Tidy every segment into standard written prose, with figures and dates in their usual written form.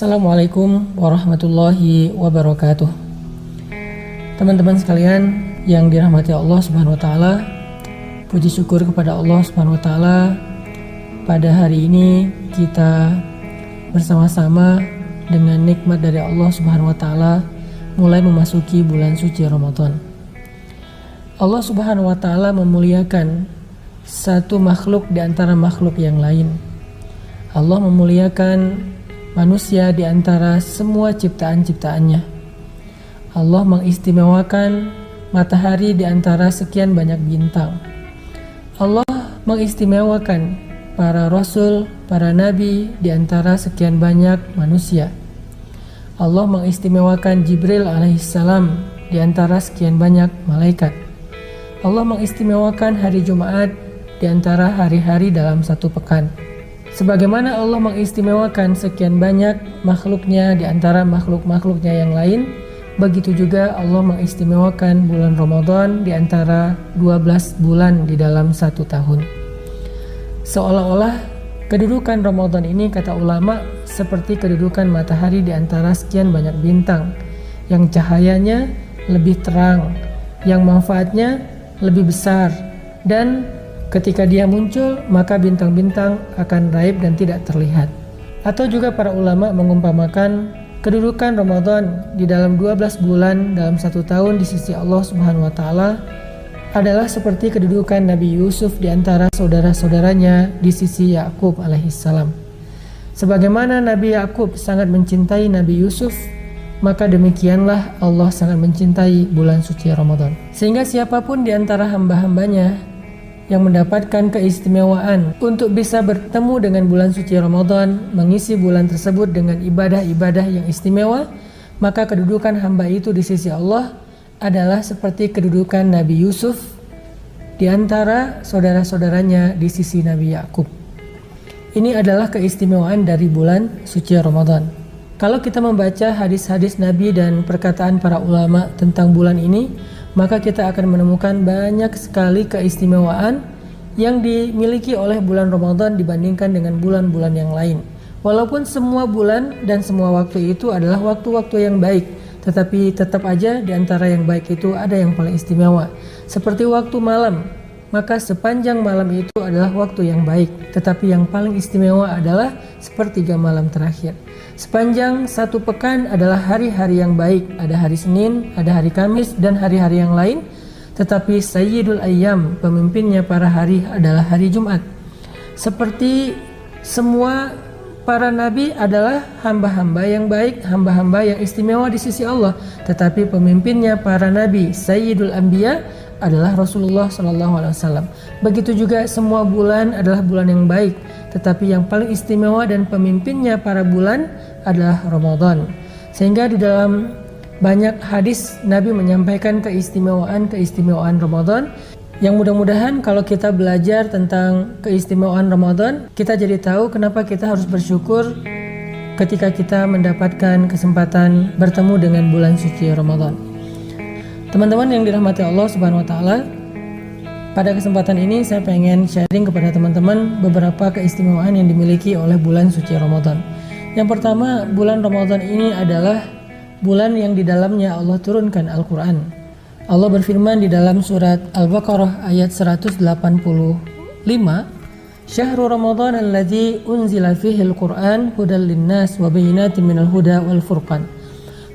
Assalamualaikum warahmatullahi wabarakatuh. Teman-teman sekalian yang dirahmati Allah Subhanahu wa taala, puji syukur kepada Allah Subhanahu wa taala. Pada hari ini kita bersama-sama dengan nikmat dari Allah Subhanahu wa taala mulai memasuki bulan suci Ramadan. Allah Subhanahu wa taala memuliakan satu makhluk di antara makhluk yang lain. Allah memuliakan manusia di antara semua ciptaan-ciptaannya. Allah mengistimewakan matahari di antara sekian banyak bintang. Allah mengistimewakan para rasul, para nabi di antara sekian banyak manusia. Allah mengistimewakan Jibril alaihissalam di antara sekian banyak malaikat. Allah mengistimewakan hari Jumat di antara hari-hari dalam satu pekan. Sebagaimana Allah mengistimewakan sekian banyak makhluknya di antara makhluk-makhluknya yang lain, begitu juga Allah mengistimewakan bulan Ramadan di antara 12 bulan di dalam satu tahun. Seolah-olah kedudukan Ramadan ini, kata ulama, seperti kedudukan matahari di antara sekian banyak bintang, yang cahayanya lebih terang, yang manfaatnya lebih besar, dan ketika dia muncul, maka bintang-bintang akan raib dan tidak terlihat. Atau juga para ulama mengumpamakan kedudukan Ramadan di dalam 12 bulan dalam satu tahun di sisi Allah Subhanahu wa taala adalah seperti kedudukan Nabi Yusuf di antara saudara-saudaranya di sisi Yakub alaihissalam. Sebagaimana Nabi Yakub sangat mencintai Nabi Yusuf, maka demikianlah Allah sangat mencintai bulan suci Ramadan. Sehingga siapapun di antara hamba-hambanya yang mendapatkan keistimewaan untuk bisa bertemu dengan bulan suci Ramadan, mengisi bulan tersebut dengan ibadah-ibadah yang istimewa, maka kedudukan hamba itu di sisi Allah adalah seperti kedudukan Nabi Yusuf di antara saudara-saudaranya di sisi Nabi Yakub. Ini adalah keistimewaan dari bulan suci Ramadan. Kalau kita membaca hadis-hadis Nabi dan perkataan para ulama tentang bulan ini, maka kita akan menemukan banyak sekali keistimewaan yang dimiliki oleh bulan Ramadan dibandingkan dengan bulan-bulan yang lain. Walaupun semua bulan dan semua waktu itu adalah waktu-waktu yang baik, tetapi tetap aja di antara yang baik itu ada yang paling istimewa. Seperti waktu malam, maka sepanjang malam itu adalah waktu yang baik, tetapi yang paling istimewa adalah sepertiga malam terakhir. Sepanjang satu pekan adalah hari-hari yang baik, ada hari Senin, ada hari Kamis, dan hari-hari yang lain. Tetapi Sayyidul Ayyam, pemimpinnya para hari, adalah hari Jumat. Seperti semua para nabi adalah hamba-hamba yang baik, hamba-hamba yang istimewa di sisi Allah. Tetapi pemimpinnya para nabi, Sayyidul Anbiya, adalah Rasulullah SAW. Begitu juga semua bulan adalah bulan yang baik, tetapi yang paling istimewa dan pemimpinnya para bulan adalah Ramadan. Sehingga di dalam banyak hadis Nabi menyampaikan keistimewaan Ramadan, yang mudah-mudahan kalau kita belajar tentang keistimewaan Ramadan, kita jadi tahu kenapa kita harus bersyukur ketika kita mendapatkan kesempatan bertemu dengan bulan suci Ramadan. Teman-teman yang dirahmati Allah Subhanahu wa taala, pada kesempatan ini saya pengen sharing kepada teman-teman beberapa keistimewaan yang dimiliki oleh bulan suci Ramadan. Yang pertama, bulan Ramadan ini adalah bulan yang di dalamnya Allah turunkan Al-Quran. Allah berfirman di dalam surat Al-Baqarah ayat 185, Syahrul Ramadan alladzi unzila fihi al-Quran hudal linnas wa bayyinatin minal huda wal furqan.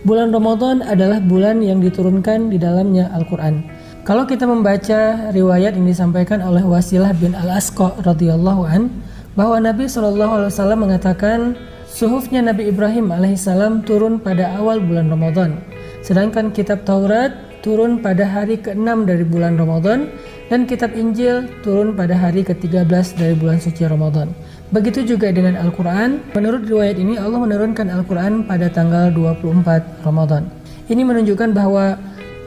Bulan Ramadan adalah bulan yang diturunkan di dalamnya Al-Quran. Kalau kita membaca riwayat yang disampaikan oleh Wasilah bin Al-Asqa radhiyallahu an, bahwa Nabi SAW mengatakan suhufnya Nabi Ibrahim alaihissalam turun pada awal bulan Ramadan, sedangkan kitab Taurat turun pada hari ke-6 dari bulan Ramadan, dan kitab Injil turun pada hari ke-13 dari bulan suci Ramadan. Begitu juga dengan Al-Quran. Menurut riwayat ini Allah menurunkan Al-Quran pada tanggal 24 Ramadan. Ini menunjukkan bahwa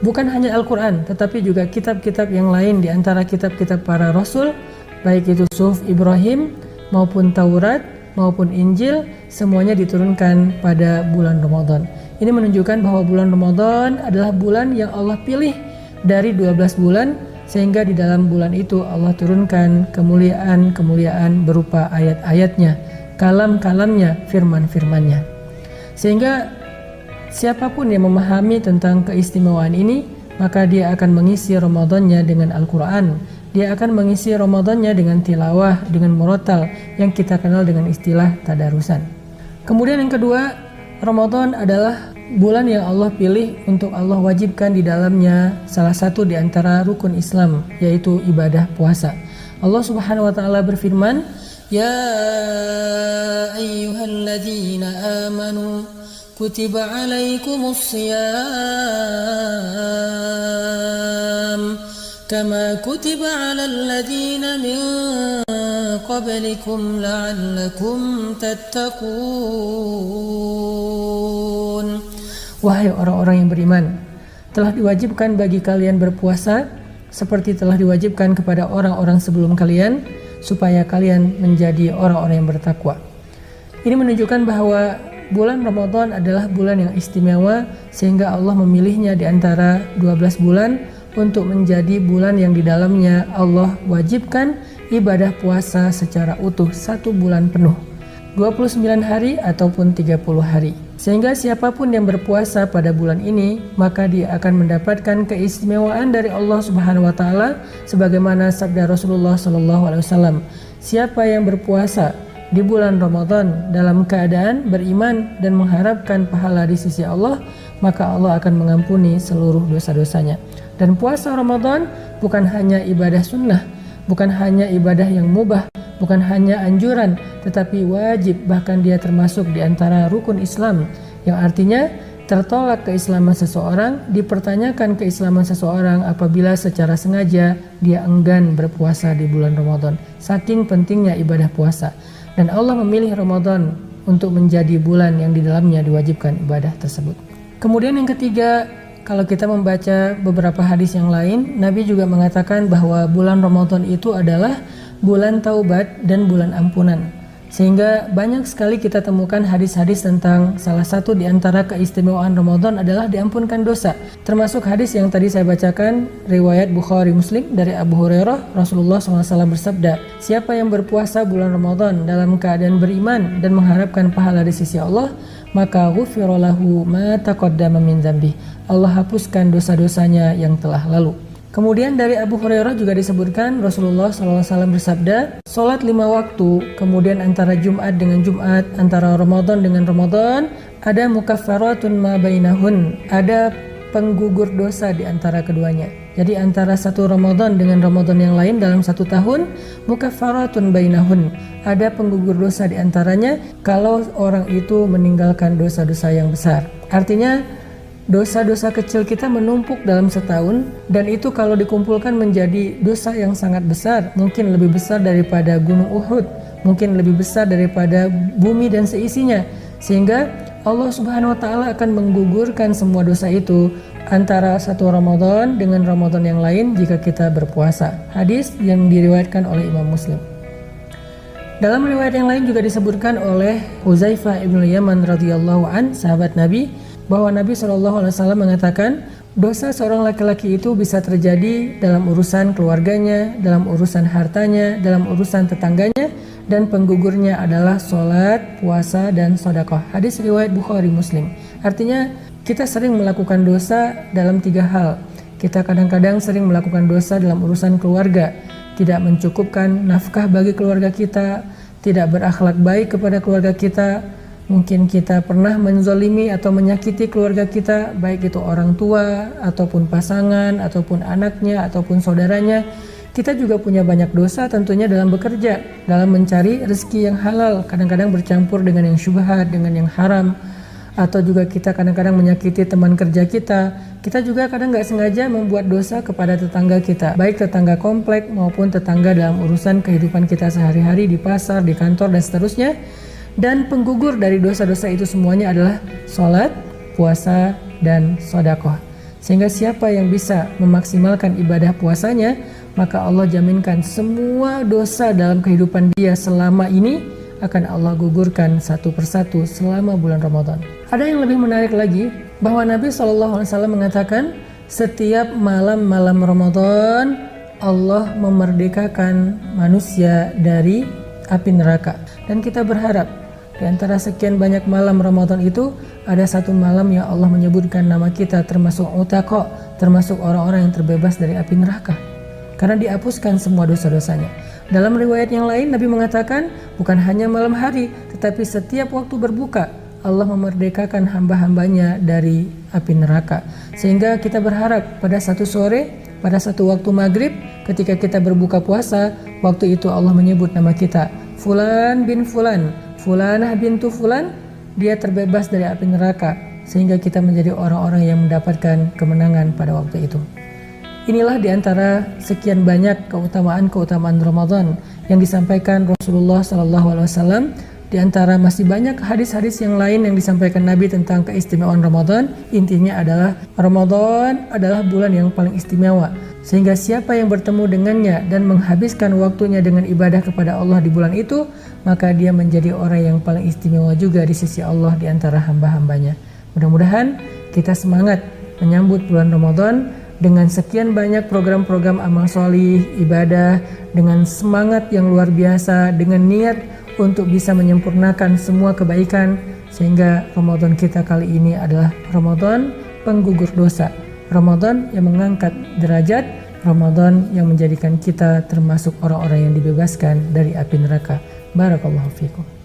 bukan hanya Al-Quran, tetapi juga kitab-kitab yang lain di antara kitab-kitab para Rasul, baik itu Suhuf Ibrahim maupun Taurat maupun Injil, semuanya diturunkan pada bulan Ramadan. Ini menunjukkan bahwa bulan Ramadan adalah bulan yang Allah pilih dari 12 bulan, sehingga di dalam bulan itu Allah turunkan kemuliaan-kemuliaan berupa ayat-ayatnya, kalam-kalamnya, firman-firmannya. Sehingga siapapun yang memahami tentang keistimewaan ini, maka dia akan mengisi Ramadannya dengan Al-Quran. Dia akan mengisi Ramadannya dengan tilawah, dengan murattal yang kita kenal dengan istilah tadarusan. Kemudian yang kedua, Ramadan adalah bulan yang Allah pilih untuk Allah wajibkan di dalamnya salah satu di antara rukun Islam, yaitu ibadah puasa. Allah Subhanahu wa taala berfirman, "Ya ayyuhalladzina amanu kutiba alaikumus shiyam kama kutiba alal ladzina min qablikum la'allakum tattaqun." Wahai orang-orang yang beriman, telah diwajibkan bagi kalian berpuasa seperti telah diwajibkan kepada orang-orang sebelum kalian, supaya kalian menjadi orang-orang yang bertakwa. Ini menunjukkan bahwa bulan Ramadan adalah bulan yang istimewa, sehingga Allah memilihnya di antara 12 bulan untuk menjadi bulan yang di dalamnya Allah wajibkan ibadah puasa secara utuh 1 bulan penuh, 29 hari ataupun 30 hari. Sehingga siapapun yang berpuasa pada bulan ini, maka dia akan mendapatkan keistimewaan dari Allah Subhanahu wa taala, sebagaimana sabda Rasulullah sallallahu alaihi wasallam, siapa yang berpuasa di bulan Ramadan dalam keadaan beriman dan mengharapkan pahala di sisi Allah, maka Allah akan mengampuni seluruh dosa-dosanya. Dan puasa Ramadan bukan hanya ibadah sunnah, bukan hanya ibadah yang mubah, bukan hanya anjuran, tetapi wajib, bahkan dia termasuk di antara rukun Islam, yang artinya tertolak keislaman seseorang, dipertanyakan keislaman seseorang apabila secara sengaja dia enggan berpuasa di bulan Ramadan. Saking pentingnya ibadah puasa. Dan Allah memilih Ramadan untuk menjadi bulan yang di dalamnya diwajibkan ibadah tersebut. Kemudian yang ketiga, kalau kita membaca beberapa hadis yang lain, Nabi juga mengatakan bahwa bulan Ramadan itu adalah bulan taubat dan bulan ampunan. Sehingga banyak sekali kita temukan hadis-hadis tentang salah satu di antara keistimewaan Ramadan adalah diampunkan dosa. Termasuk hadis yang tadi saya bacakan, riwayat Bukhari Muslim dari Abu Hurairah, Rasulullah SAW bersabda, siapa yang berpuasa bulan Ramadan dalam keadaan beriman dan mengharapkan pahala di sisi Allah, maka ghufira lahu ma taqaddama min dzambi. Allah hapuskan dosa-dosanya yang telah lalu. Kemudian dari Abu Hurairah juga disebutkan Rasulullah SAW bersabda, sholat 5 waktu, kemudian antara Jumat dengan Jumat, antara Ramadan dengan Ramadan, ada mukaffaratun ma bainahun, ada penggugur dosa di antara keduanya. Jadi antara satu Ramadan dengan Ramadan yang lain dalam 1 tahun, mukaffaratun bainahun, ada penggugur dosa di antaranya kalau orang itu meninggalkan dosa-dosa yang besar. Artinya dosa-dosa kecil kita menumpuk dalam setahun, dan itu kalau dikumpulkan menjadi dosa yang sangat besar, mungkin lebih besar daripada gunung Uhud, mungkin lebih besar daripada bumi dan seisinya, sehingga Allah Subhanahu wa taala akan menggugurkan semua dosa itu antara satu Ramadan dengan Ramadan yang lain jika kita berpuasa. Hadis yang diriwayatkan oleh Imam Muslim. Dalam riwayat yang lain juga disebutkan oleh Huzaifah ibn Yaman radhiyallahu an, sahabat Nabi, bahwa Nabi SAW mengatakan dosa seorang laki-laki itu bisa terjadi dalam urusan keluarganya, dalam urusan hartanya, dalam urusan tetangganya, dan penggugurnya adalah sholat, puasa, dan sedekah. Hadis riwayat Bukhari Muslim. Artinya kita sering melakukan dosa dalam 3 hal. Kita kadang-kadang sering melakukan dosa dalam urusan keluarga, tidak mencukupkan nafkah bagi keluarga kita, tidak berakhlak baik kepada keluarga kita. Mungkin kita pernah menzalimi atau menyakiti keluarga kita, baik itu orang tua, ataupun pasangan, ataupun anaknya, ataupun saudaranya. Kita juga punya banyak dosa tentunya dalam bekerja, dalam mencari rezeki yang halal, kadang-kadang bercampur dengan yang syubhat, dengan yang haram. Atau juga kita kadang-kadang menyakiti teman kerja kita. Kita juga kadang gak sengaja membuat dosa kepada tetangga kita, baik tetangga komplek maupun tetangga dalam urusan kehidupan kita sehari-hari di pasar, di kantor, dan seterusnya. Dan penggugur dari dosa-dosa itu semuanya adalah sholat, puasa, dan sedekah. Sehingga siapa yang bisa memaksimalkan ibadah puasanya, maka Allah jaminkan semua dosa dalam kehidupan dia selama ini akan Allah gugurkan satu persatu selama bulan Ramadan. Ada yang lebih menarik lagi, bahwa Nabi SAW mengatakan setiap malam-malam Ramadan Allah memerdekakan manusia dari api neraka. Dan kita berharap Di antara sekian banyak malam Ramadan itu, ada satu malam yang Allah menyebutkan nama kita termasuk utaqo, termasuk orang-orang yang terbebas dari api neraka, karena dihapuskan semua dosa-dosanya. Dalam riwayat yang lain, Nabi mengatakan, bukan hanya malam hari, tetapi setiap waktu berbuka, Allah memerdekakan hamba-hambanya dari api neraka. Sehingga kita berharap pada satu sore, pada satu waktu maghrib, ketika kita berbuka puasa, waktu itu Allah menyebut nama kita, Fulan bin Fulan, Fulanah bintu Fulan, dia terbebas dari api neraka, sehingga kita menjadi orang-orang yang mendapatkan kemenangan pada waktu itu. Inilah diantara sekian banyak keutamaan-keutamaan Ramadan yang disampaikan Rasulullah SAW. Di antara masih banyak hadis-hadis yang lain yang disampaikan Nabi tentang keistimewaan Ramadan. Intinya adalah Ramadan adalah bulan yang paling istimewa, sehingga siapa yang bertemu dengannya dan menghabiskan waktunya dengan ibadah kepada Allah di bulan itu, maka dia menjadi orang yang paling istimewa juga di sisi Allah di antara hamba-hambanya. Mudah-mudahan kita semangat menyambut bulan Ramadan dengan sekian banyak program-program amal solih, ibadah, dengan semangat yang luar biasa, dengan niat untuk bisa menyempurnakan semua kebaikan, sehingga Ramadan kita kali ini adalah Ramadan penggugur dosa, Ramadan yang mengangkat derajat, Ramadan yang menjadikan kita termasuk orang-orang yang dibebaskan dari api neraka. Barakallahu fikum.